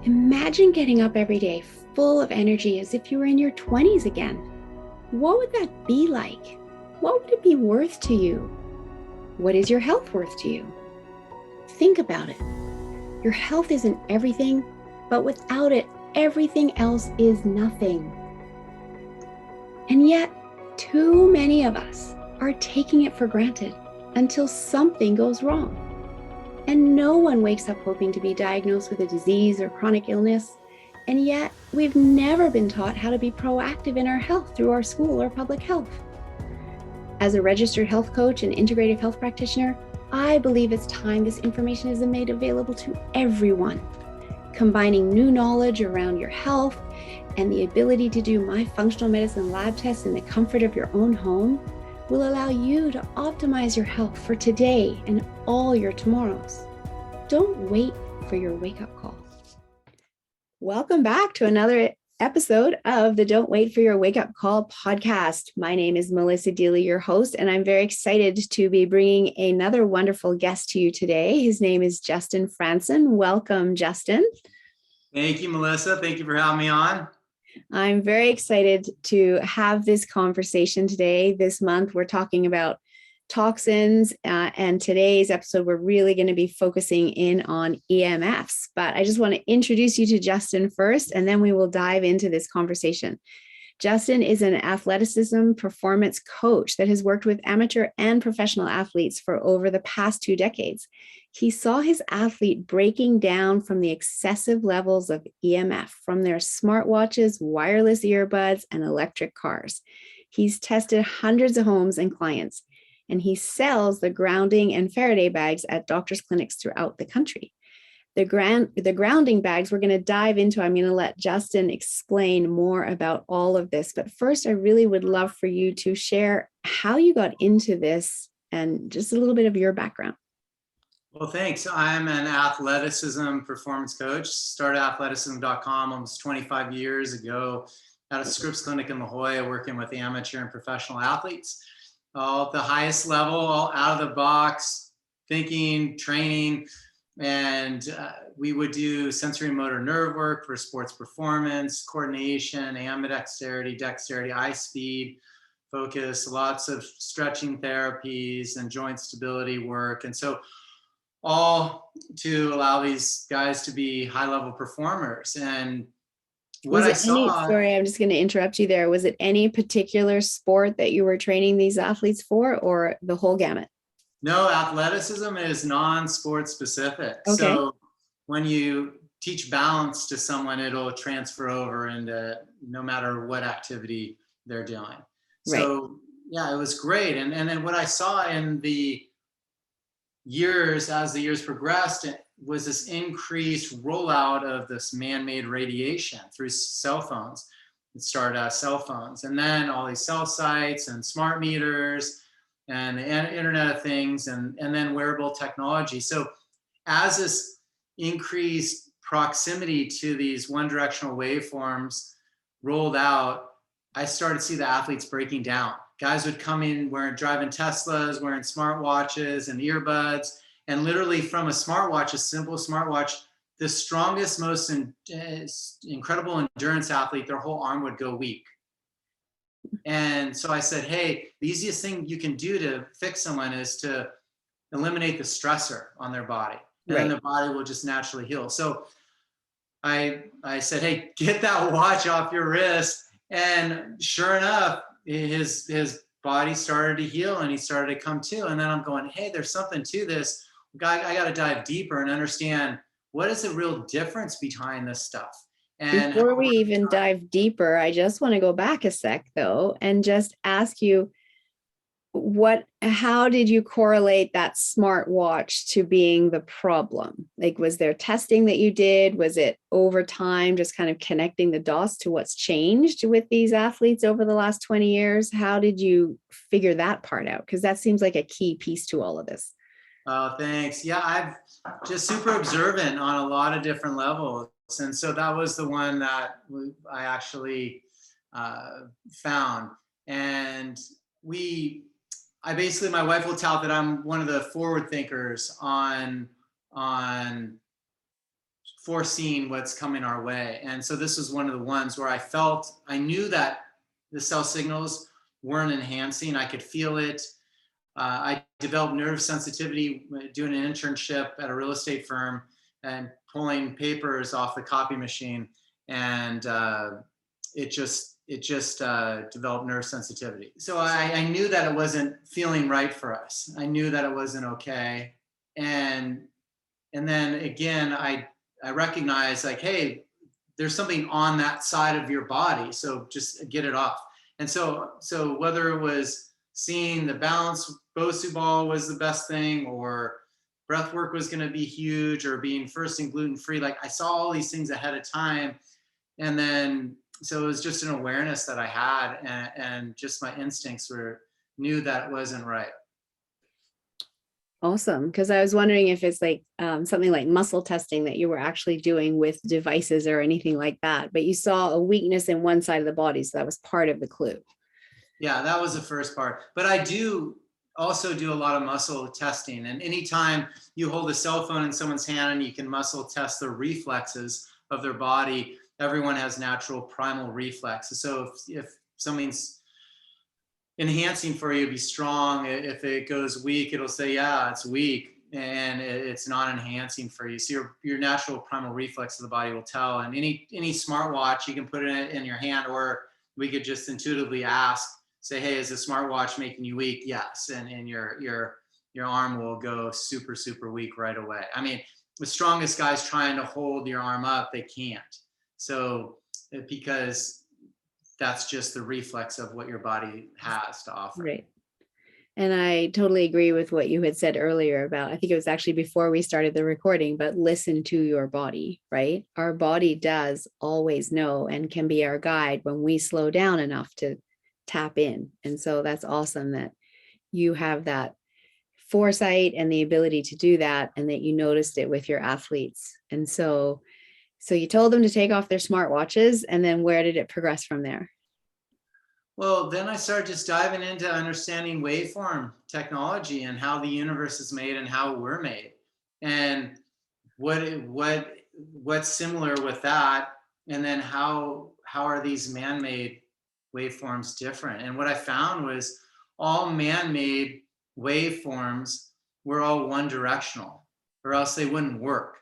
Imagine getting up every day full of energy as if you were in your 20s again. What would that be like? What would it be worth to you? What is your health worth to you? Think about it. Your health isn't everything, but without it, everything else is nothing. And yet, too many of us are taking it for granted until something goes wrong. And no one wakes up hoping to be diagnosed with a disease or chronic illness. And yet, we've never been taught how to be proactive in our health through our school or public health. As a registered health coach and integrative health practitioner, I believe it's time this information is made available to everyone. Combining new knowledge around your health and the ability to do my functional medicine lab tests in the comfort of your own home will allow you to optimize your health for today and all your tomorrows. Don't wait for your wake-up call. Welcome back to another episode of the Don't Wait for Your Wake Up Call podcast. My name is Melissa Deely, your host, and I'm very excited to be bringing another wonderful guest to you today. His name is Justin Fransdon. Welcome, Justin. Thank you, Melissa. Thank you for having me on. I'm very excited to have this conversation today. This month, we're talking about toxins, and today's episode, we're really going to be focusing in on EMFs. But I just want to introduce you to Justin first, and then we will dive into this conversation. Justin is an athleticism performance coach that has worked with amateur and professional athletes for over the past 2 decades. He saw his athlete breaking down from the excessive levels of EMF from their smartwatches, wireless earbuds, and electric cars. He's tested hundreds of homes and clients, and he sells the grounding and Faraday bags at doctors' clinics throughout the country. The grounding bags we're going to dive into. I'm going to let Justin explain more about all of this. But first, I really would love for you to share how you got into this and just a little bit of your background. Well, thanks. I'm an athleticism performance coach. Started athleticism.com almost 25 years ago at a Scripps clinic in La Jolla, working with amateur and professional athletes. All at the highest level, all out of the box, thinking, training. And we would do sensory motor nerve work for sports performance, coordination, ambidexterity, dexterity, eye speed, focus, lots of stretching therapies and joint stability work. And so all to allow these guys to be high-level performers. And what I saw... Sorry, I'm just going to interrupt you there. Was it any particular sport that you were training these athletes for, or the whole gamut? No, athleticism is non-sport specific. Okay. So when you teach balance to someone, it'll transfer over into no matter what activity they're doing. Right. So yeah, it was great. And then what I saw in the years, as the years progressed, was this increased rollout of this man-made radiation through cell phones. It started as cell phones, and then all these cell sites and smart meters and the Internet of Things, and then wearable technology. So as this increased proximity to these one-directional waveforms rolled out, I started to see the athletes breaking down. Guys would come in driving Teslas, wearing smartwatches and earbuds, and literally from a smartwatch, a simple smartwatch, the strongest, most incredible endurance athlete, their whole arm would go weak. And so I said, hey, the easiest thing you can do to fix someone is to eliminate the stressor on their body. And then the body will just naturally heal. So I said, hey, get that watch off your wrist. And sure enough, his body started to heal and he started to come to. And then I'm going, hey, there's something to this. I got to dive deeper and understand what is the real difference behind this stuff. And before we even dive deeper, I just want to go back a sec though, and just ask you, how did you correlate that smartwatch to being the problem? Like, was there testing that you did? Was it over time, just kind of connecting the dots to what's changed with these athletes over the last 20 years? How did you figure that part out? Because that seems like a key piece to all of this. Oh, thanks. Yeah, I'm just super observant on a lot of different levels. And so that was the one that I actually found. And my wife will tout that I'm one of the forward thinkers on foreseeing what's coming our way. And so this was one of the ones where I knew that the cell signals weren't enhancing. I could feel it. I developed nerve sensitivity doing an internship at a real estate firm and pulling papers off the copy machine. And it just developed nerve sensitivity. So I knew that it wasn't feeling right for us. I knew that it wasn't okay. And then again, I recognized, like, hey, there's something on that side of your body, so just get it off. And so whether it was seeing the balance Bosu ball was the best thing, or breath work was going to be huge, or being first and gluten free, like I saw all these things ahead of time. And then so it was just an awareness that I had, and just my instincts knew that it wasn't right. Awesome. Because I was wondering if it's like something like muscle testing that you were actually doing with devices or anything like that, but you saw a weakness in one side of the body. So that was part of the clue. Yeah, that was the first part. But I do also do a lot of muscle testing. And anytime you hold a cell phone in someone's hand and you can muscle test the reflexes of their body, everyone has natural primal reflexes. So if something's enhancing for you, be strong. If it goes weak, it'll say, yeah, it's weak, and it's not enhancing for you. So your natural primal reflex of the body will tell. And any smartwatch, you can put it in your hand, or we could just intuitively ask, say, hey, is the smartwatch making you weak? Yes. And your arm will go super, super weak right away. I mean, the strongest guys trying to hold your arm up, they can't. So because that's just the reflex of what your body has to offer. Right. And I totally agree with what you had said earlier about, I think it was actually before we started the recording, but listen to your body, right? Our body does always know and can be our guide when we slow down enough to tap in. And so that's awesome that you have that foresight and the ability to do that, and that you noticed it with your athletes. And so you told them to take off their smartwatches, and then where did it progress from there? Well, then I started just diving into understanding waveform technology and how the universe is made and how we're made, and what's similar with that, and then how are these man-made waveforms different. And what I found was all man-made waveforms were all one directional, or else they wouldn't work.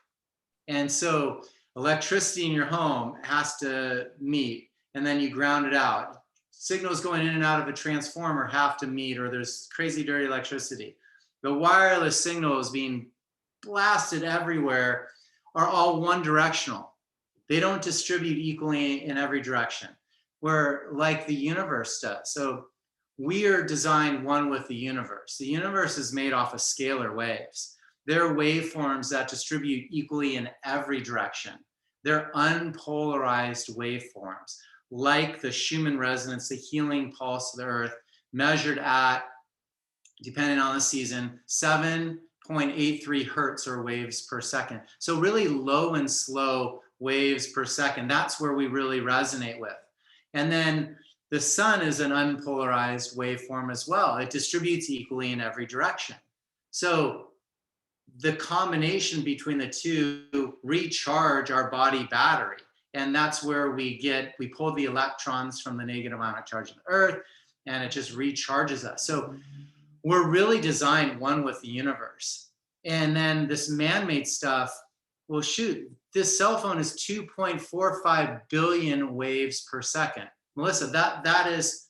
And so electricity in your home has to meet, and then you ground it out. Signals going in and out of a transformer have to meet, or there's crazy dirty electricity. The wireless signals being blasted everywhere are all one directional. They don't distribute equally in every direction, where like the universe does. So we are designed one with the universe. The universe is made off of scalar waves. They're waveforms that distribute equally in every direction. They're unpolarized waveforms, like the Schumann resonance, the healing pulse of the earth, measured at, depending on the season, 7.83 hertz, or waves per second. So really low and slow waves per second. That's where we really resonate with. And then the sun is an unpolarized waveform as well. It distributes equally in every direction. So the combination between the two recharge our body battery. And that's where we pull the electrons from the negative ionic charge of the earth, and it just recharges us. So we're really designed one with the universe. And then this man-made stuff, well, shoot, this cell phone is 2.45 billion waves per second. Melissa, that is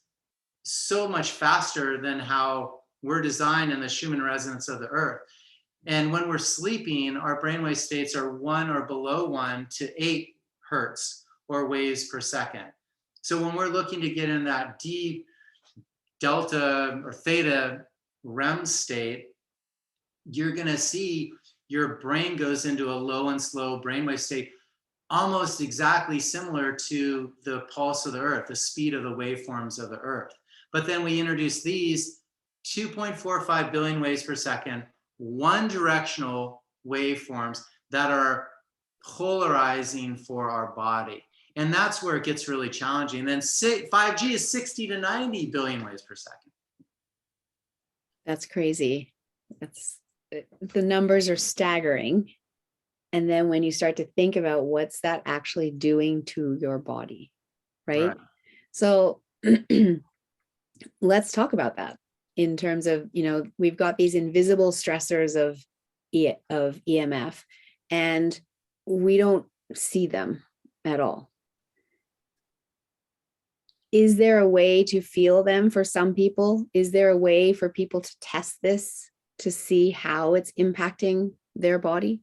so much faster than how we're designed in the Schumann resonance of the earth. And when we're sleeping, our brainwave states are 1 or below 1 to 8 hertz, or waves per second. So when we're looking to get in that deep delta or theta REM state, you're going to see your brain goes into a low and slow brainwave state, almost exactly similar to the pulse of the earth, the speed of the waveforms of the earth. But then we introduce these 2.45 billion waves per second, one directional waveforms that are polarizing for our body. And that's where it gets really challenging. And then 5G is 60 to 90 billion waves per second. That's crazy. The numbers are staggering. And then when you start to think about what's that actually doing to your body, right? Right. So let's talk about that in terms of, we've got these invisible stressors of EMF, and we don't see them at all. Is there a way to feel them for some people? Is there a way for people to test this to see how it's impacting their body?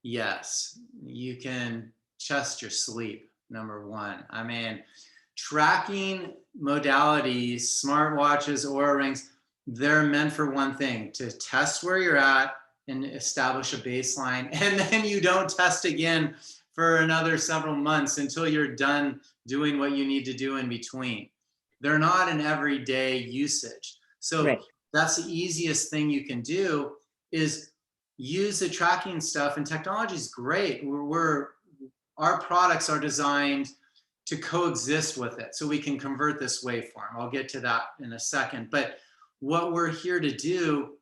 Yes, you can test your sleep, number one. I mean, tracking modalities, smartwatches, Oura rings, they're meant for one thing, to test where you're at and establish a baseline. And then you don't test again for another several months until you're done doing what you need to do in between. They're not an everyday usage. So Right. that's the easiest thing you can do, is use the tracking stuff. And technology is great. Our products are designed to coexist with it, so we can convert this waveform. I'll get to that in a second. But what we're here to do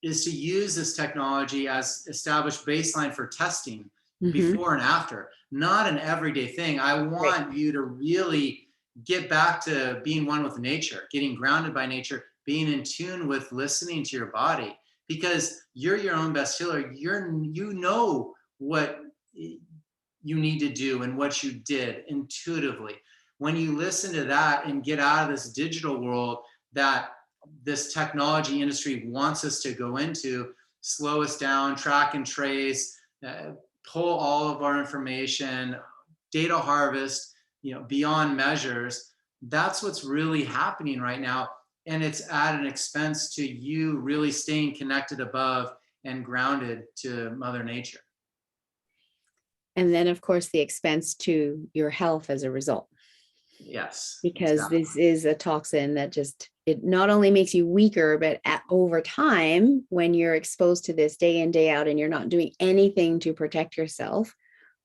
is to use this technology as established baseline for testing before and after, not an everyday thing. I want you to really get back to being one with nature, getting grounded by nature, being in tune with listening to your body, because you're your own best healer. You know what you need to do and what you did intuitively. When you listen to that and get out of this digital world that this technology industry wants us to go into, slow us down, track and trace, pull all of our information, data harvest, beyond measures. That's what's really happening right now. And it's at an expense to you really staying connected above and grounded to Mother Nature. And then, of course, the expense to your health as a result. Yes. Because exactly. this is a toxin that it not only makes you weaker, but over time, when you're exposed to this day in, day out, and you're not doing anything to protect yourself,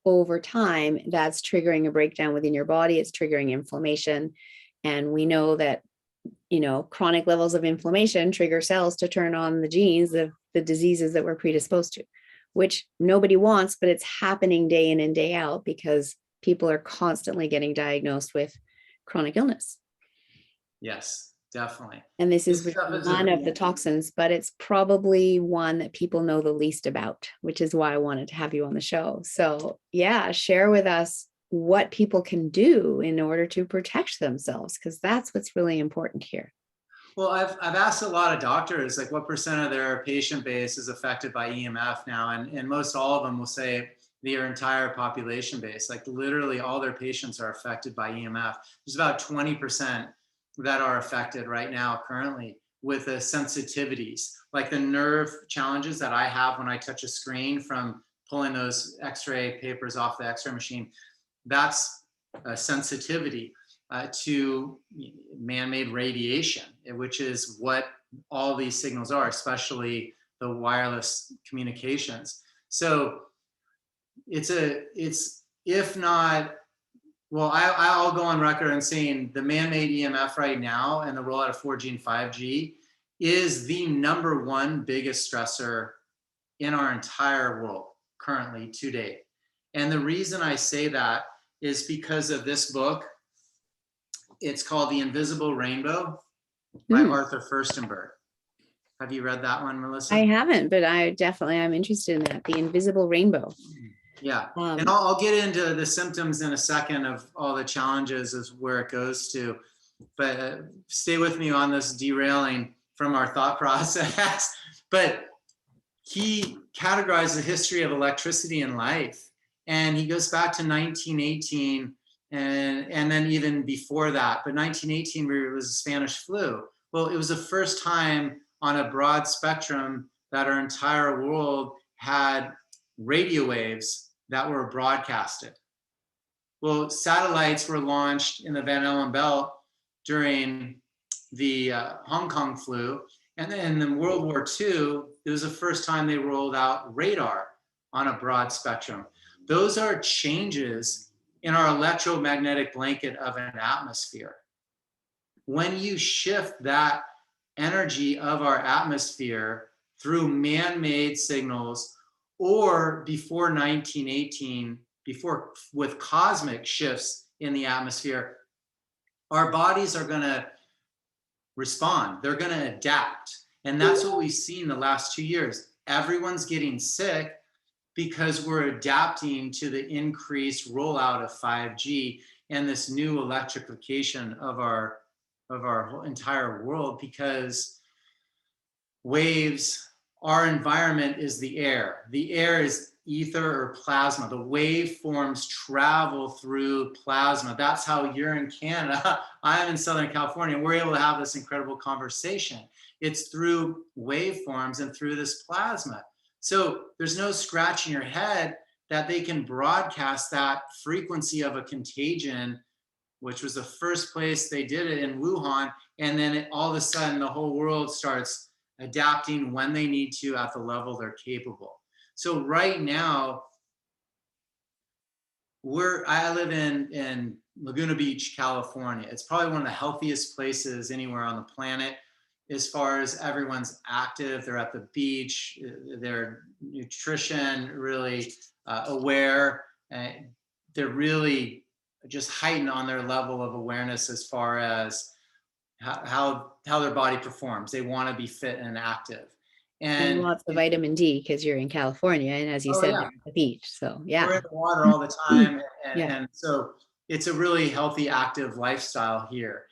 over time, that's triggering a breakdown within your body. It's triggering inflammation. And we know that, chronic levels of inflammation trigger cells to turn on the genes of the diseases that we're predisposed to, which nobody wants, but it's happening day in and day out because people are constantly getting diagnosed with chronic illness. Yes, definitely. And this is This stuff is one of the toxins, but it's probably one that people know the least about, which is why I wanted to have you on the show. So yeah, share with us what people can do in order to protect themselves, because that's what's really important here. Well, I've asked a lot of doctors, like, what percent of their patient base is affected by EMF now? And most all of them will say their entire population base, like literally all their patients are affected by EMF. There's about 20% that are affected right now currently with the sensitivities, like the nerve challenges that I have when I touch a screen from pulling those X-ray papers off the X-ray machine. That's a sensitivity to man-made radiation, which is what all these signals are, especially the wireless communications. So it's if not, well, I'll go on record and saying the man-made EMF right now and the rollout of 4G and 5G is the #1 biggest stressor in our entire world currently to date. And the reason I say that is because of this book. It's called The Invisible Rainbow by Arthur Firstenberg. Have you read that one, Melissa? I haven't, but I'm interested in that. The Invisible Rainbow. Yeah. And I'll get into the symptoms in a second of all the challenges is where it goes to, but stay with me on this derailing from our thought process. But he categorized the history of electricity in life, and he goes back to 1918 and then even before that. But 1918, where it was the Spanish flu. Well, it was the first time on a broad spectrum that our entire world had radio waves that were broadcasted. Well, satellites were launched in the Van Allen Belt during the Hong Kong flu. And then in World War II, it was the first time they rolled out radar on a broad spectrum. Those are changes in our electromagnetic blanket of an atmosphere. When you shift that energy of our atmosphere through man-made signals or before 1918, before, with cosmic shifts in the atmosphere, our bodies are going to respond. They're going to adapt. And that's what we've seen the last 2 years. Everyone's getting sick because we're adapting to the increased rollout of 5G and this new electrification of our whole entire world, because waves, our environment is the air. The air is ether or plasma. The waveforms travel through plasma. That's how you're in Canada. I'm in Southern California. We're able to have this incredible conversation. It's through waveforms and through this plasma. So there's no scratch in your head that they can broadcast that frequency of a contagion, which was the first place they did it in Wuhan. And then all of a sudden the whole world starts adapting when they need to at the level they're capable. So right now, I live in Laguna Beach, California. It's probably one of the healthiest places anywhere on the planet, as far as everyone's active. They're at the beach, their nutrition really aware. They're really just heightened on their level of awareness as far as how their body performs. They want to be fit and active. And lots of vitamin D because you're in California, and as you said, yeah, you're at the beach. So yeah, we're in the water all the time, yeah. and so it's a really healthy, active lifestyle here.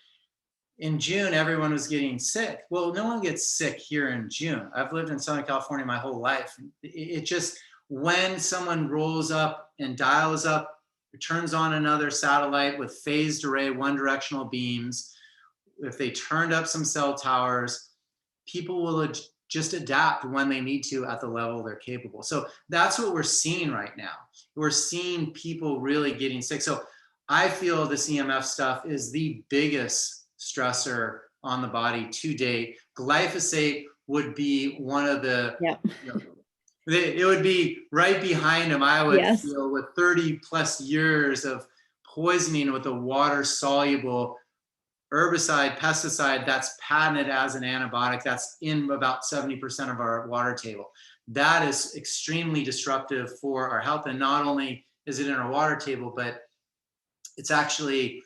In June, everyone was getting sick. Well, no one gets sick here in June. I've lived in Southern California my whole life. It just, when someone rolls up and dials up, turns on another satellite with phased array, one directional beams, if they turned up some cell towers, people will just adapt when they need to at the level they're capable. So that's what we're seeing right now. We're seeing people really getting sick. So I feel this EMF stuff is the biggest stressor on the body to date. Glyphosate would be one of the, it would be right behind them, I would feel, with 30 plus years of poisoning with a water soluble herbicide, pesticide that's patented as an antibiotic, that's in about 70% of our water table. That is extremely disruptive for our health. And not only is it in our water table, but it's actually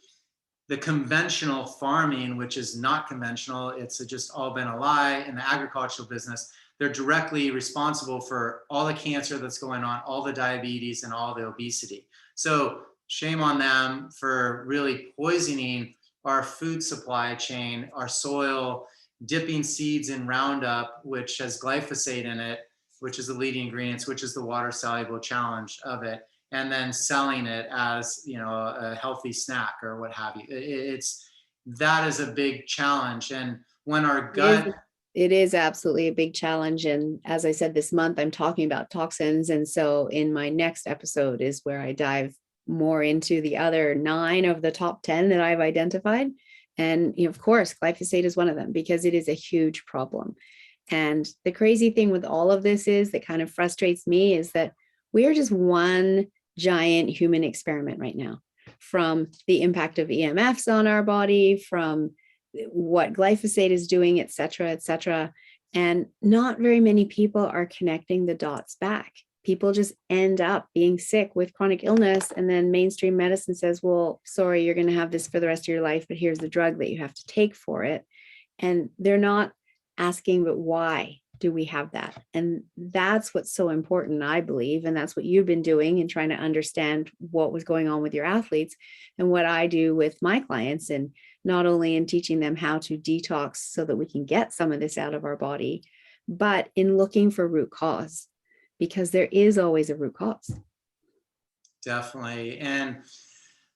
the conventional farming, which is not conventional. It's just all been a lie in the agricultural business. They're directly responsible for all the cancer that's going on, all the diabetes and all the obesity. So shame on them for really poisoning our food supply chain, our soil, dipping seeds in Roundup, which has glyphosate in it, which is the leading ingredients, which is the water soluble challenge of it, and then selling it as, you know, a healthy snack or what have you. That is a big challenge. And when our gut, it is absolutely a big challenge. And as I said, this month I'm talking about toxins. And so in my next episode is where I dive more into the other 9 of the top 10 that I've identified. And you know, of course, glyphosate is one of them because it is a huge problem. And the crazy thing with all of this is that kind of frustrates me is that we are just one giant human experiment right now, from the impact of EMFs on our body, from what glyphosate is doing, et cetera, et cetera. And not very many people are connecting the dots back. People just end up being sick with chronic illness. And then mainstream medicine says, well, sorry, you're going to have this for the rest of your life, but here's the drug that you have to take for it. And they're not asking, but why do we have that? And that's what's so important, I believe. And that's what you've been doing and trying to understand what was going on with your athletes, and what I do with my clients, and not only in teaching them how to detox so that we can get some of this out of our body, but in looking for root cause, because there is always a root cause. Definitely. And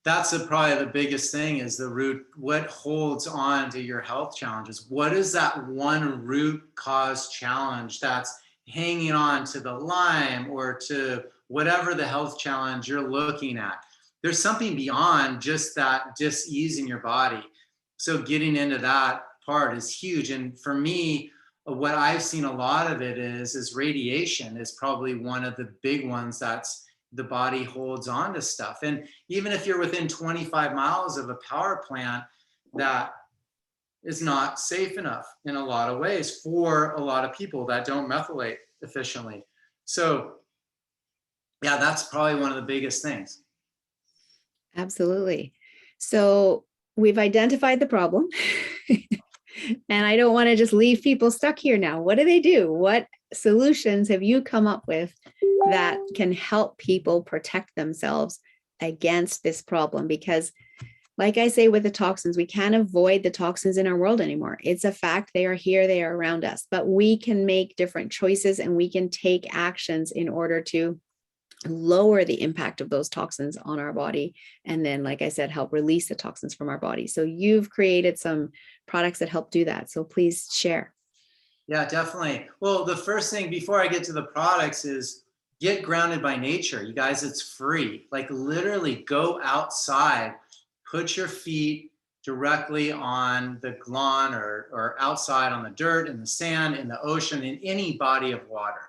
that's probably the biggest thing, is the root. What holds on to your health challenges? What is that one root cause challenge that's hanging on to the Lyme or to whatever the health challenge you're looking at? There's something beyond just that dis-ease in your body. So getting into that part is huge. And for me, what I've seen a lot of it is radiation is probably one of the big ones that's the body holds on to stuff. And even if you're within 25 miles of a power plant, that is not safe enough in a lot of ways for a lot of people that don't methylate efficiently. So yeah, that's probably one of the biggest things. Absolutely. So we've identified the problem. And I don't want to just leave people stuck here now. What do they do? What solutions have you come up with that can help people protect themselves against this problem? Because, like I say with the toxins, we can't avoid the toxins in our world anymore. It's a fact. They are here, they are around us, but we can make different choices and we can take actions in order to lower the impact of those toxins on our body. And then, like I said, help release the toxins from our body. So you've created some products that help do that. So please share. Yeah, definitely. Well, the first thing before I get to the products is get grounded by nature. You guys, it's free. Like literally go outside, put your feet directly on the lawn or outside on the dirt, in the sand, in the ocean, in any body of water.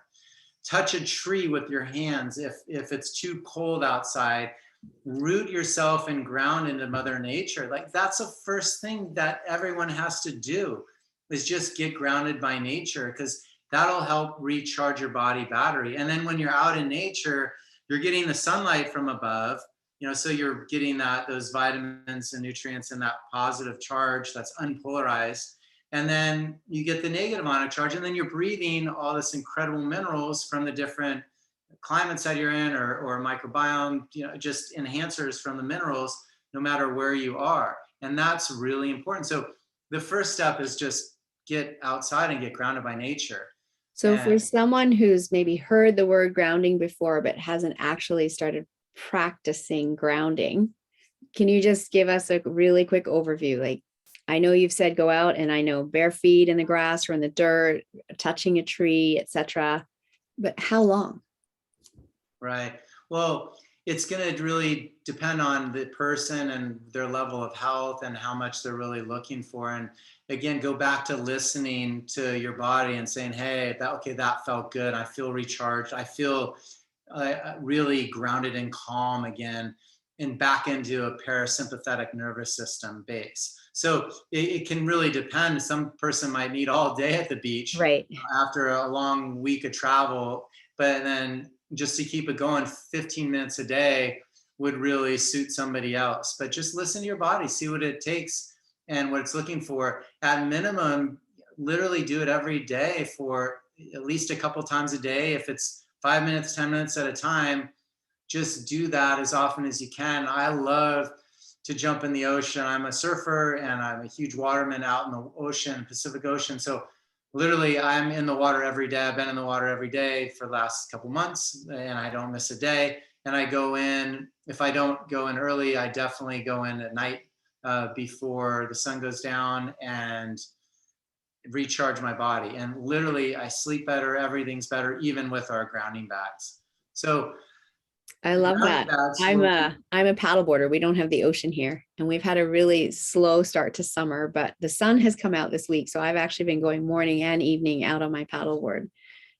Touch a tree with your hands if it's too cold outside. Root yourself and ground into Mother Nature. Like that's the first thing that everyone has to do, is just get grounded by nature, because that'll help recharge your body battery. And then when you're out in nature, you're getting the sunlight from above, so you're getting those vitamins and nutrients and that positive charge that's unpolarized. And then you get the negative ionic charge, and then you're breathing all this incredible minerals from the different climates that you're in, or microbiome, just enhancers from the minerals, no matter where you are. And that's really important. So the first step is just get outside and get grounded by nature. So for someone who's maybe heard the word grounding before, but hasn't actually started practicing grounding, can you just give us a really quick overview? Like, I know you've said go out, and I know bare feet in the grass or in the dirt, touching a tree, etc. But how long? Right. Well, it's going to really depend on the person and their level of health and how much they're really looking for. And again, go back to listening to your body and saying, hey, that felt good. I feel recharged. I feel really grounded and calm again, and back into a parasympathetic nervous system base. So it can really depend. Some person might need all day at the beach, right, after a long week of travel, but then just to keep it going 15 minutes a day would really suit somebody else. But just listen to your body, see what it takes and what it's looking for. At minimum, literally do it every day for at least a couple times a day. If it's 5 minutes, 10 minutes at a time, just do that as often as you can. I love to jump in the ocean. I'm a surfer and I'm a huge waterman out in the ocean, Pacific Ocean. So literally I'm in the water every day. I've been in the water every day for the last couple months, and I don't miss a day. And I go in, if I don't go in early, I definitely go in at night before the sun goes down, and recharge my body. And literally I sleep better, everything's better, even with our grounding bags. So I love that. I'm a paddleboarder. We don't have the ocean here, and we've had a really slow start to summer, but the sun has come out this week. So I've actually been going morning and evening out on my paddleboard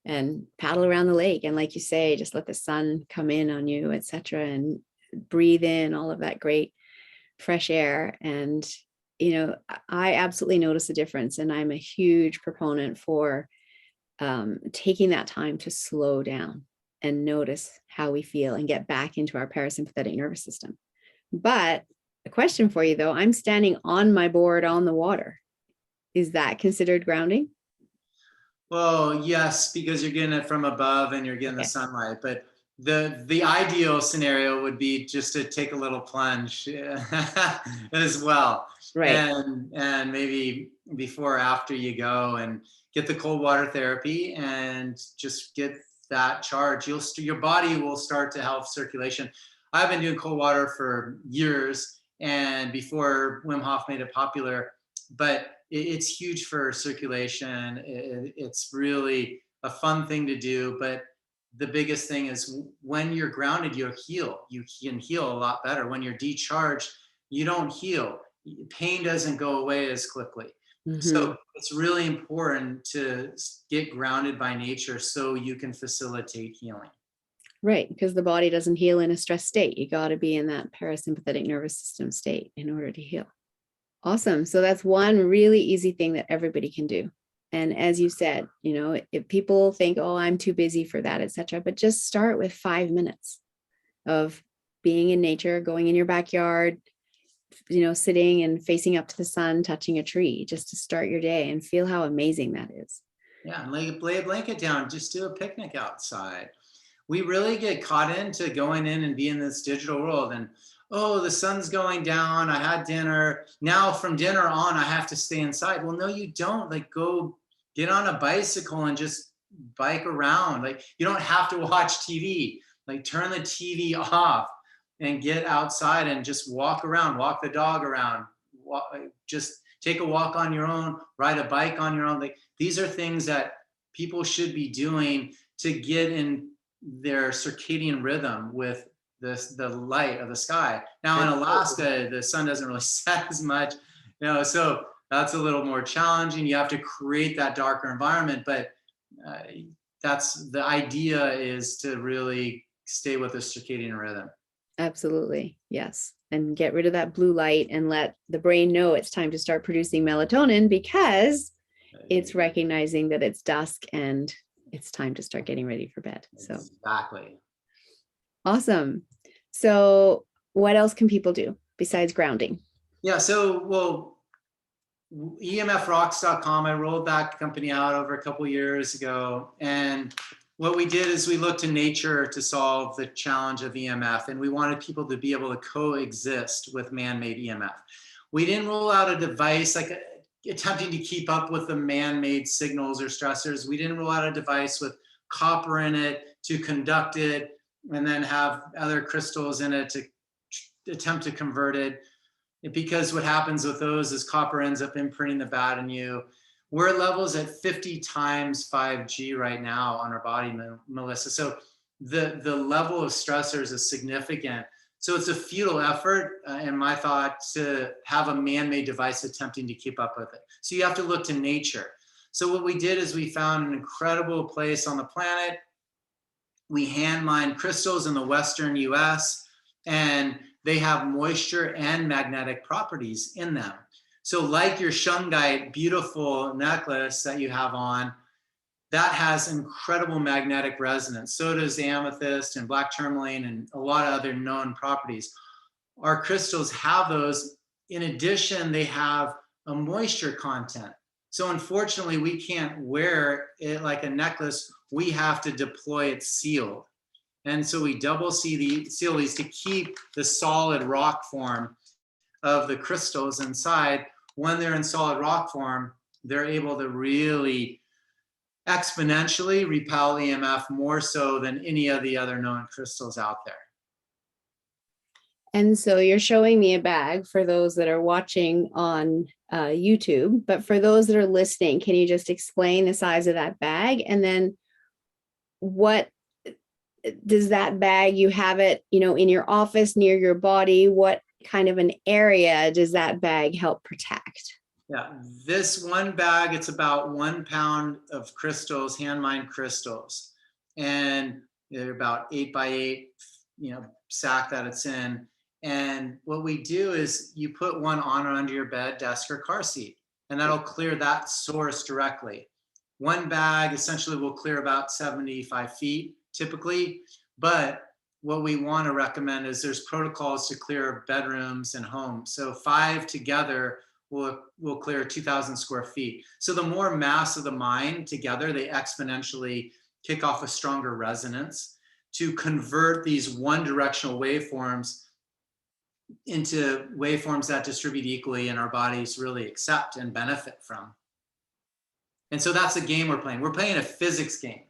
and paddle around the lake. And like you say, just let the sun come in on you, etc., and breathe in all of that great fresh air. And, I absolutely notice a difference. And I'm a huge proponent for taking that time to slow down and notice how we feel and get back into our parasympathetic nervous system. But a question for you though, I'm standing on my board on the water. Is that considered grounding? Well, yes, because you're getting it from above and you're getting the sunlight. But the ideal scenario would be just to take a little plunge as well. Right. And maybe before or after you go and get the cold water therapy and just get that charge. Your body will start to help circulation. I've been doing cold water for years, and before Wim Hof made it popular, but it's huge for circulation. It's really a fun thing to do. But the biggest thing is when you're grounded, you heal. You can heal a lot better. When you're decharged, you don't heal. Pain doesn't go away as quickly. Mm-hmm. So it's really important to get grounded by nature so you can facilitate healing. Right, because the body doesn't heal in a stress state. You got to be in that parasympathetic nervous system state in order to heal. Awesome. So that's one really easy thing that everybody can do. And as you said, if people think, oh, I'm too busy for that, etc., but just start with 5 minutes of being in nature, going in your backyard, sitting and facing up to the sun, touching a tree, just to start your day, and feel how amazing that is. Yeah, and lay a blanket down, just do a picnic outside. We really get caught into going in and being in this digital world, and oh, the sun's going down, I had dinner, now from dinner on I have to stay inside. Well, no, you don't. Like, go get on a bicycle and just bike around. Like, you don't have to watch TV. Like, turn the TV off and get outside and just walk around, walk the dog around, just take a walk on your own, ride a bike on your own. Like, these are things that people should be doing to get in their circadian rhythm with the light of the sky. Now in Alaska, the sun doesn't really set as much, so that's a little more challenging. You have to create that darker environment, but that's the idea, is to really stay with the circadian rhythm. Absolutely. Yes. And get rid of that blue light and let the brain know it's time to start producing melatonin, because it's recognizing that it's dusk and it's time to start getting ready for bed. So exactly. Awesome. So what else can people do besides grounding? Yeah. So, well, EMFrocks.com, I rolled that company out over a couple years ago. And what we did is we looked to nature to solve the challenge of EMF, and we wanted people to be able to coexist with man-made EMF. We didn't roll out a device like attempting to keep up with the man-made signals or stressors. We didn't roll out a device with copper in it to conduct it and then have other crystals in it to attempt to convert it. Because what happens with those is copper ends up imprinting the bad in you. We're at levels at 50 times 5G right now on our body, Melissa. So the level of stressors is significant. So it's a futile effort, in my thought, to have a man-made device attempting to keep up with it. So you have to look to nature. So what we did is we found an incredible place on the planet. We hand mined crystals in the Western US, and they have moisture and magnetic properties in them. So like your shungite, beautiful necklace that you have on, that has incredible magnetic resonance. So does amethyst and black tourmaline and a lot of other known properties. Our crystals have those. In addition, they have a moisture content. So unfortunately, we can't wear it like a necklace. We have to deploy it sealed. And so we double seal these to keep the solid rock form of the crystals inside. When they're in solid rock form, they're able to really exponentially repel EMF, more so than any of the other known crystals out there. And so you're showing me a bag for those that are watching on YouTube, but for those that are listening, can you just explain the size of that bag? And then what does that bag, you have it, in your office near your body, what kind of an area does that bag help protect? Yeah, this one bag, it's about 1 pound of crystals, hand-mined crystals. And they're about 8 by 8, sack that it's in. And what we do is you put one on or under your bed, desk, or car seat, and that'll clear that source directly. One bag essentially will clear about 75 feet typically, but what we want to recommend is there's protocols to clear bedrooms and homes. So 5 together will clear 2,000 square feet. So the more mass of the mind together, they exponentially kick off a stronger resonance to convert these one directional waveforms into waveforms that distribute equally and our bodies really accept and benefit from. And so that's the game we're playing. We're playing a physics game.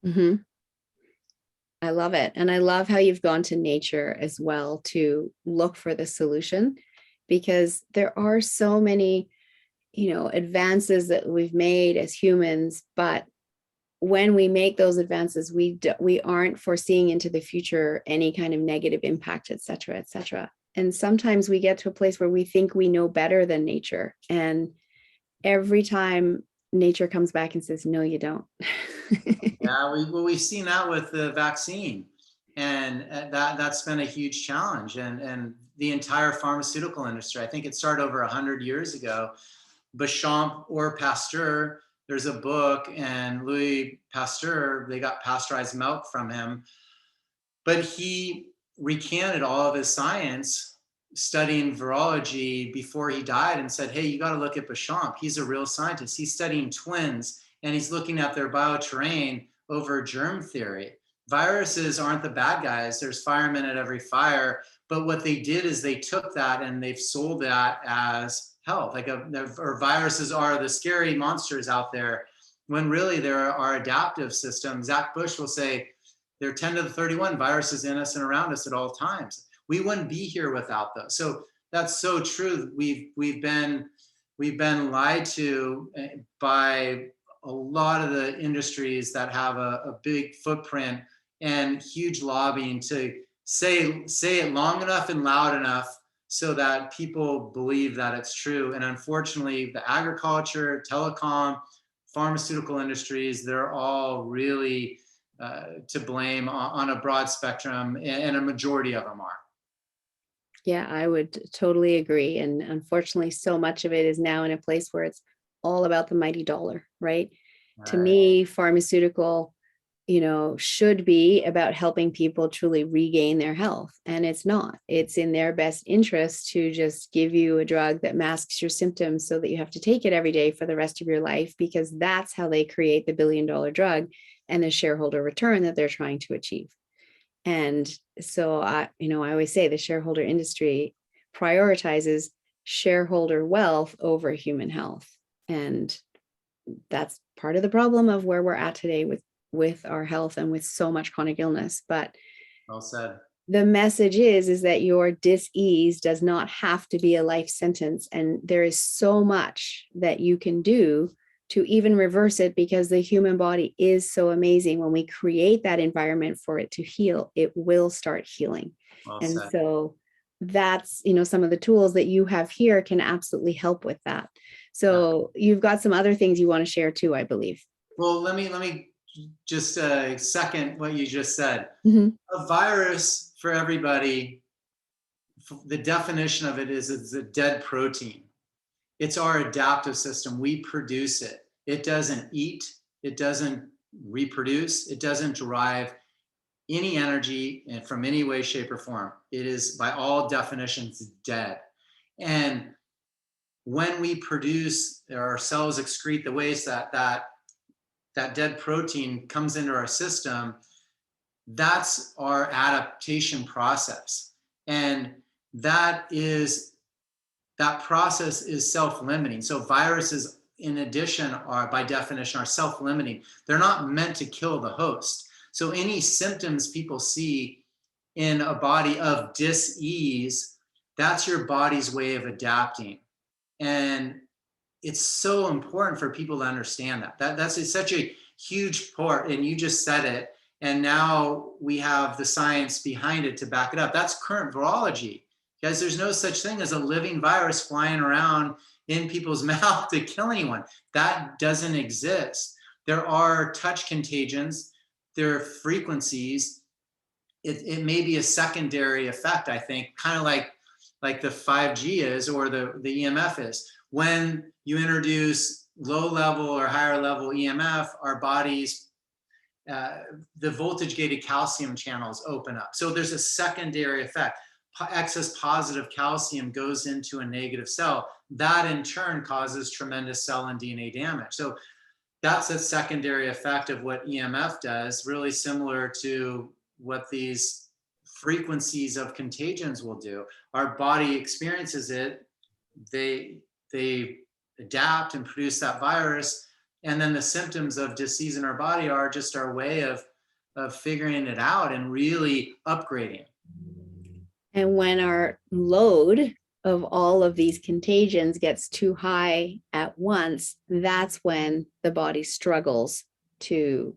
Mm-hmm. I love it. And I love how you've gone to nature as well to look for the solution, because there are so many, advances that we've made as humans, but when we make those advances, we aren't foreseeing into the future any kind of negative impact, et cetera, et cetera. And sometimes we get to a place where we think we know better than nature. And every time nature comes back and says, no, you don't. Yeah, we've seen that with the vaccine, and that's been a huge challenge. And the entire pharmaceutical industry, I think it started over 100 years ago. Béchamp or Pasteur, there's a book, and Louis Pasteur, they got pasteurized milk from him, but he recanted all of his science studying virology before he died and said, hey, you got to look at Béchamp. He's a real scientist. He's studying twins, and he's looking at their bioterrain over germ theory. Viruses aren't the bad guys. There's firemen at every fire. But what they did is they took that and they've sold that as health. Or viruses are the scary monsters out there, when really there are adaptive systems. Zach Bush will say, there are 10 to the 31 viruses in us and around us at all times. We wouldn't be here without those. So that's so true. We've been lied to by a lot of the industries that have a big footprint and huge lobbying to say it long enough and loud enough so that people believe that it's true. And unfortunately, the agriculture, telecom, pharmaceutical industries, they're all really to blame on a broad spectrum, and a majority of them are. Yeah, I would totally agree. And unfortunately, so much of it is now in a place where it's all about the mighty dollar, right? To me, pharmaceutical, should be about helping people truly regain their health. And it's not. It's in their best interest to just give you a drug that masks your symptoms so that you have to take it every day for the rest of your life, because that's how they create the billion-dollar drug and the shareholder return that they're trying to achieve. And so I always say the shareholder industry prioritizes shareholder wealth over human health. And that's part of the problem of where we're at today with our health and with so much chronic illness. But well said. The message is that your dis-ease does not have to be a life sentence. And there is so much that you can do to even reverse it, because the human body is so amazing. When we create that environment for it to heal, it will start healing. Well and said. So that's, some of the tools that you have here can absolutely help with that. So you've got some other things you want to share too, I believe. Well, let me just second what you just said. Mm-hmm. A virus, for everybody, the definition of it is it's a dead protein. It's our adaptive system. We produce it. It doesn't eat. It doesn't reproduce. It doesn't derive any energy from any way, shape, or form. It is, by all definitions, dead. And when we produce, our cells excrete the waste, that dead protein comes into our system, that's our adaptation process. And that process is self-limiting. So viruses, in addition, are by definition are self-limiting. They're not meant to kill the host. So any symptoms people see in a body of dis-ease, that's your body's way of adapting. And it's so important for people to understand that's such a huge part. And you just said it. And now we have the science behind it to back it up. That's current virology. Guys, there's no such thing as a living virus flying around in people's mouth to kill anyone. That doesn't exist. There are touch contagions. There are frequencies. It may be a secondary effect, I think, kind of like the 5G is, or the EMF is. When you introduce low level or higher level EMF, our bodies, the voltage gated calcium channels open up. So there's a secondary effect. Excess positive calcium goes into a negative cell. That in turn causes tremendous cell and DNA damage. So that's a secondary effect of what EMF does, really similar to what these frequencies of contagions will do. Our body experiences it. They adapt and produce that virus. And then the symptoms of disease in our body are just our way of figuring it out and really upgrading. And when our load of all of these contagions gets too high at once, that's when the body struggles to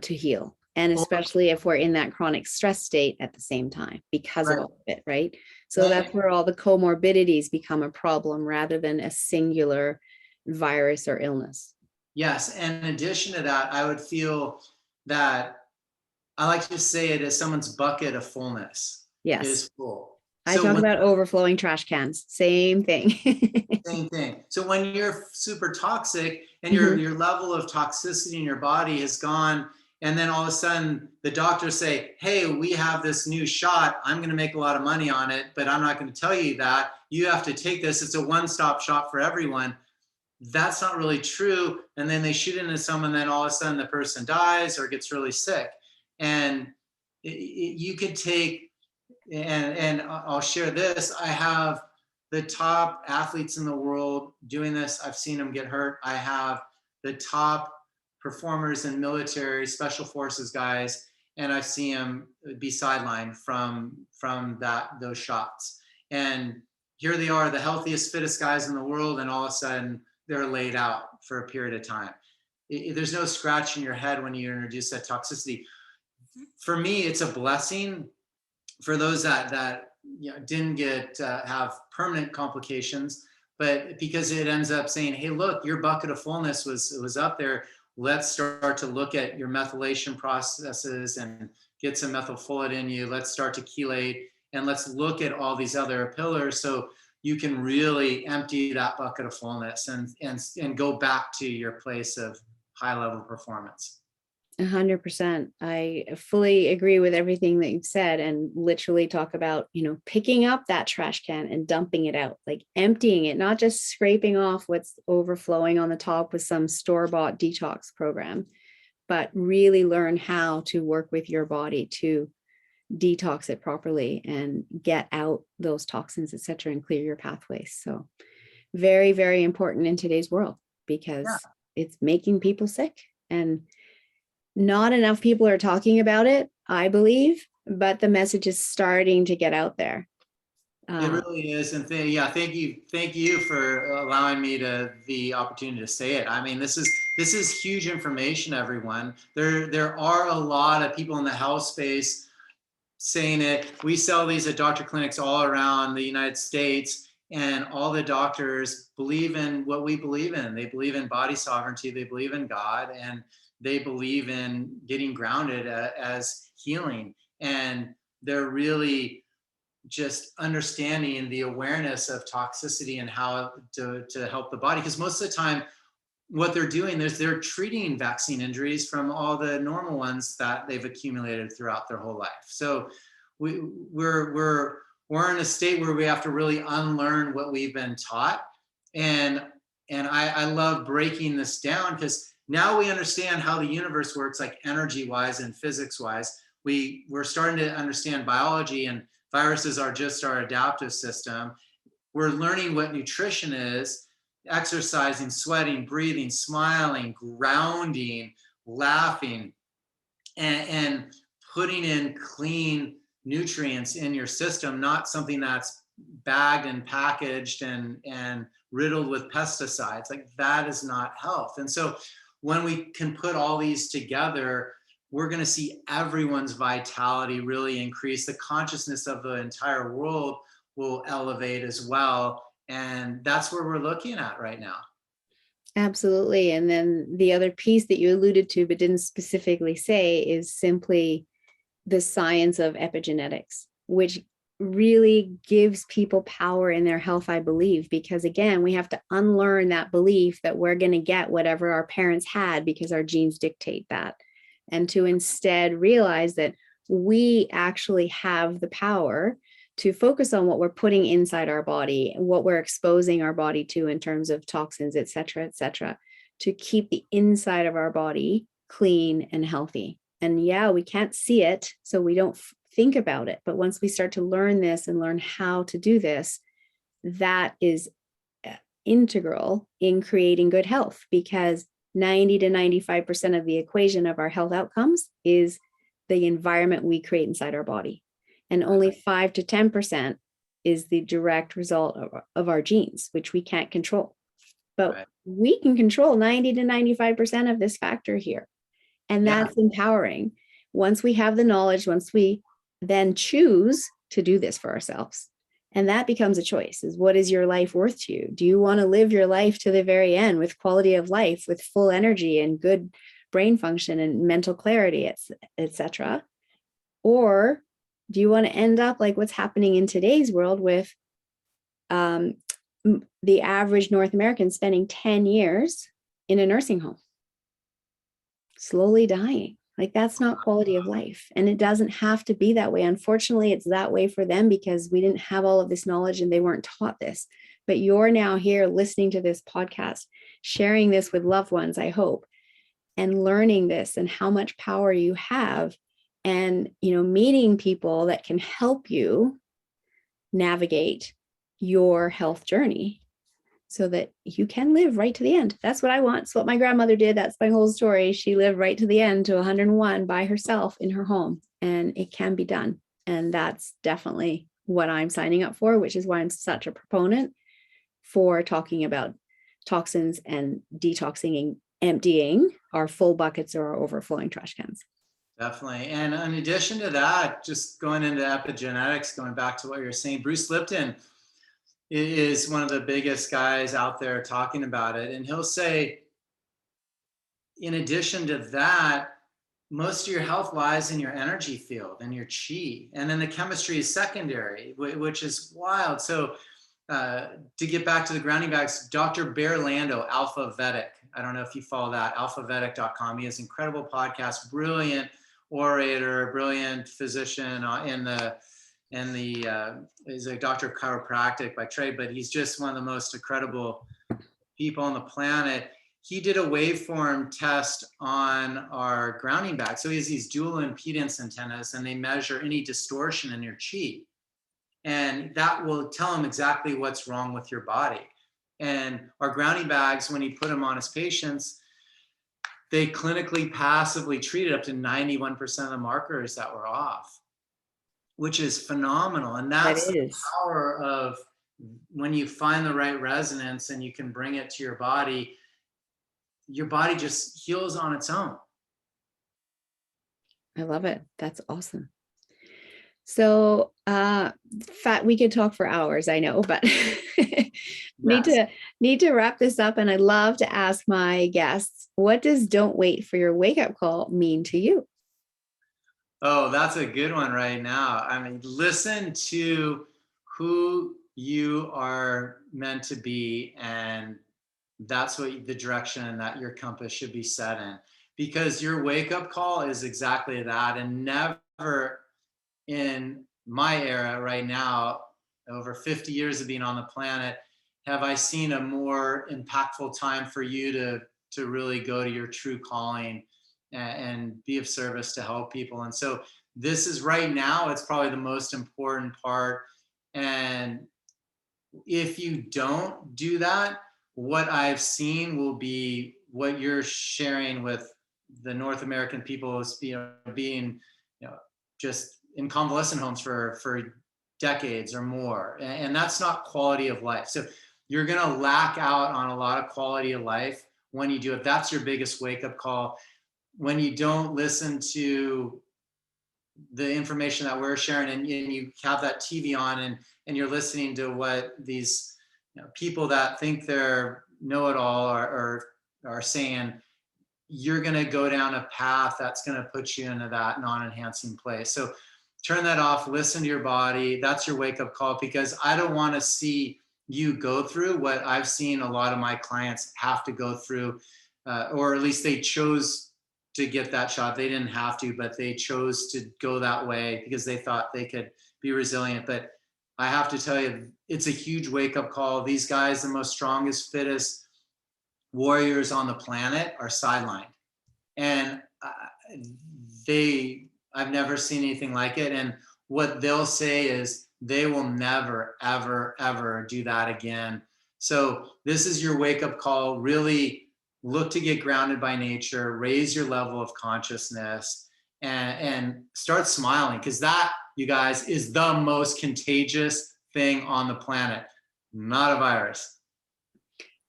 heal. And especially if we're in that chronic stress state at the same time because of all of it, right? So that's where all the comorbidities become a problem rather than a singular virus or illness. Yes, and in addition to that, I would feel that I like to say it as someone's bucket of fullness is full. I talk about overflowing trash cans. Same thing. Same thing. So when you're super toxic and Mhm. your level of toxicity in your body has gone, and then all of a sudden the doctors say, hey, we have this new shot. I'm going to make a lot of money on it, but I'm not going to tell you that. You have to take this. It's a one-stop shop for everyone. That's not really true. And then they shoot into someone, then all of a sudden the person dies or gets really sick. And you could take, and I'll share this. I have the top athletes in the world doing this. I've seen them get hurt. I have the top performers in military, special forces guys, and I've seen them be sidelined from those shots. And here they are, the healthiest, fittest guys in the world, and all of a sudden they're laid out for a period of time. There's no scratch in your head when you introduce that toxicity. For me, it's a blessing. For those that didn't get have permanent complications, but because it ends up saying, hey, look, your bucket of fullness was up there. Let's start to look at your methylation processes and get some methylfolate in you. Let's start to chelate, and let's look at all these other pillars so you can really empty that bucket of fullness and go back to your place of high level performance. 100%. I fully agree with everything that you've said, and literally talk about, picking up that trash can and dumping it out, like emptying it, not just scraping off what's overflowing on the top with some store-bought detox program, but really learn how to work with your body to detox it properly and get out those toxins, etc., and clear your pathways. So very, very important in today's world, because it's making people sick, and not enough people are talking about it, I believe, but the message is starting to get out there. It really is. And thank you for allowing me the opportunity to say it. I mean, this is huge information, everyone. There are a lot of people in the health space saying it. We sell these at doctor clinics all around the United States, and all the doctors believe in what we believe in. They believe in body sovereignty, they believe in God, and they believe in getting grounded as healing. And they're really just understanding the awareness of toxicity and how to help the body. Because most of the time, what they're doing is they're treating vaccine injuries from all the normal ones that they've accumulated throughout their whole life. So we're in a state where we have to really unlearn what we've been taught. And I love breaking this down, because now we understand how the universe works, like energy wise and physics wise. We're starting to understand biology, and viruses are just our adaptive system. We're learning what nutrition is, exercising, sweating, breathing, smiling, grounding, laughing, and putting in clean nutrients in your system, not something that's bagged and packaged and riddled with pesticides. Like, that is not health. And so when we can put all these together, we're going to see everyone's vitality really increase. The consciousness of the entire world will elevate as well. And that's where we're looking at right now. Absolutely. And then the other piece that you alluded to, but didn't specifically say, is simply the science of epigenetics, which really gives people power in their health, I believe, because again, we have to unlearn that belief that we're going to get whatever our parents had because our genes dictate that, and to instead realize that we actually have the power to focus on what we're putting inside our body, what we're exposing our body to in terms of toxins, et cetera, to keep the inside of our body clean and healthy. And we can't see it, so we don't think about it. But once we start to learn this and learn how to do this, that is integral in creating good health, because 90 to 95% of the equation of our health outcomes is the environment we create inside our body. And only 5 to 10% is the direct result of our genes, which we can't control. But we can control 90 to 95% of this factor here. And that's empowering. Once we have the knowledge, once we then choose to do this for ourselves. And that becomes a choice, is what is your life worth to you? Do you want to live your life to the very end with quality of life, with full energy and good brain function and mental clarity, etc.? Or Do you want to end up like what's happening in today's world with the average North American spending 10 years in a nursing home, slowly dying? Like, that's not quality of life. And it doesn't have to be that way. Unfortunately, it's that way for them because we didn't have all of this knowledge and they weren't taught this. But you're now here listening to this podcast, sharing this with loved ones, I hope, and learning this and how much power you have, and, you know, meeting people that can help you navigate your health journey so that you can live right to the end. That's what I want. It's what my grandmother did. That's my whole story. She lived right to the end, to 101, by herself in her home, and it can be done. And that's definitely what I'm signing up for, which is why I'm such a proponent for talking about toxins and detoxing and emptying our full buckets or our overflowing trash cans. Definitely. And in addition to that, just going into epigenetics, going back to what you're saying, Bruce Lipton is one of the biggest guys out there talking about it. And he'll say, in addition to that, most of your health lies in your energy field and your chi. And then the chemistry is secondary, which is wild. So to get back to the grounding bags, Dr. Bear Lando, Alpha Vedic. I don't know if you follow that, alphavedic.com. He has an incredible podcast, brilliant orator, brilliant physician he's a doctor of chiropractic by trade, but he's just one of the most incredible people on the planet. He did a waveform test on our grounding bag. So he has these dual impedance antennas, and they measure any distortion in your chi. And that will tell him exactly what's wrong with your body. And our grounding bags, when he put them on his patients, they clinically passively treated up to 91% of the markers that were off, which is phenomenal. And that's the power of when you find the right resonance and you can bring it to your body just heals on its own. I love it. That's awesome. So we could talk for hours, I know, but need to wrap this up. And I'd love to ask my guests, what does "don't wait for your wake-up call" mean to you? Oh, that's a good one right now. I mean, listen to who you are meant to be, and that's what the direction that your compass should be set in, because your wake-up call is exactly that. And never in my era right now, over 50 years of being on the planet, have I seen a more impactful time for you to really go to your true calling and be of service to help people. And so this is right now, it's probably the most important part. And if you don't do that, what I've seen will be what you're sharing with the North American people is, being, just in convalescent homes for decades or more. And that's not quality of life. So you're going to lack out on a lot of quality of life when you do it. That's your biggest wake-up call. When you don't listen to the information that we're sharing, and you have that TV on and you're listening to what these people that think they're know-it-all are saying, you're going to go down a path that's going to put you into that non-enhancing place. So turn that off, listen to your body. That's your wake-up call, because I don't want to see you go through what I've seen a lot of my clients have to go through, or at least they chose to get that shot. They didn't have to, but they chose to go that way because they thought they could be resilient. But I have to tell you, it's a huge wake-up call. These guys, the most strongest, fittest warriors on the planet, are sidelined. And I've never seen anything like it. And what they'll say is they will never, ever, ever do that again. So this is your wake-up call. Really look to get grounded by nature, raise your level of consciousness, and start smiling, because that, you guys, is the most contagious thing on the planet, not a virus.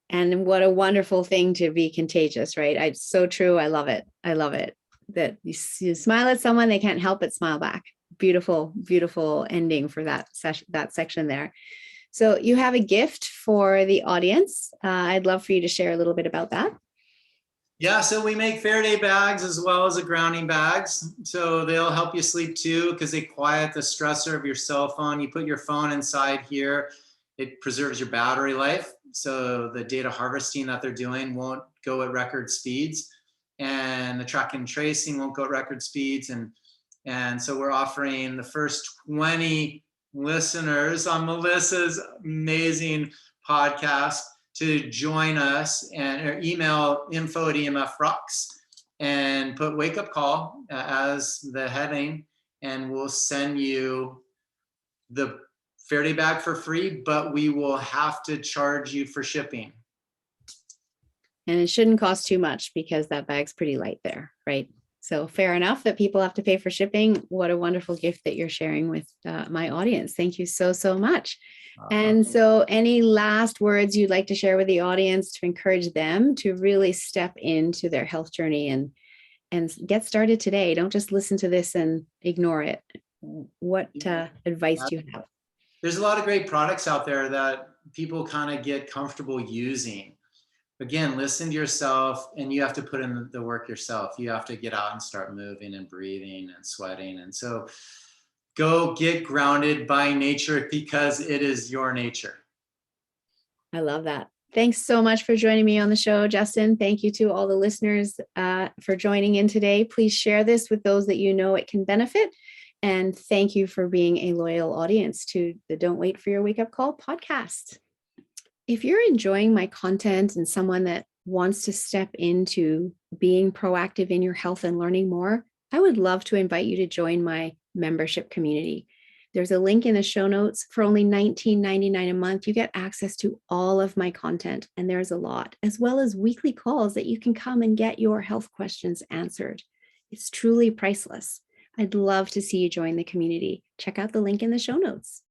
And what a wonderful thing to be contagious, right? It's so true. I love it. I love it. That you smile at someone, they can't help but smile back. Beautiful, beautiful ending for that section there. So you have a gift for the audience. I'd love for you to share a little bit about that. Yeah, so we make Faraday bags as well as the grounding bags. So they'll help you sleep too because they quiet the stressor of your cell phone. You put your phone inside here, it preserves your battery life. So the data harvesting that they're doing won't go at record speeds, and the tracking and tracing won't go at record speeds. And so we're offering the first 20 listeners on Melissa's amazing podcast to join us, and email info@emfrocks and put wake up call as the heading, and we'll send you the Faraday bag for free, but we will have to charge you for shipping. And it shouldn't cost too much because that bag's pretty light there, right? So fair enough that people have to pay for shipping. What a wonderful gift that you're sharing with my audience. Thank you so, so much. And so any last words you'd like to share with the audience to encourage them to really step into their health journey and get started today? Don't just listen to this and ignore it. What advice do you have? There's a lot of great products out there that people kind of get comfortable using. Again, listen to yourself, and you have to put in the work yourself. You have to get out and start moving and breathing and sweating. And so go get grounded by nature because it is your nature. I love that. Thanks so much for joining me on the show, Justin. Thank you to all the listeners for joining in today. Please share this with those that you know it can benefit. And thank you for being a loyal audience to the Don't Wait for Your Wake Up Call podcast. If you're enjoying my content and someone that wants to step into being proactive in your health and learning more, I would love to invite you to join my membership community. There's a link in the show notes. For only $19.99 a month, you get access to all of my content, and there's a lot, as well as weekly calls that you can come and get your health questions answered. It's truly priceless. I'd love to see you join the community. Check out the link in the show notes.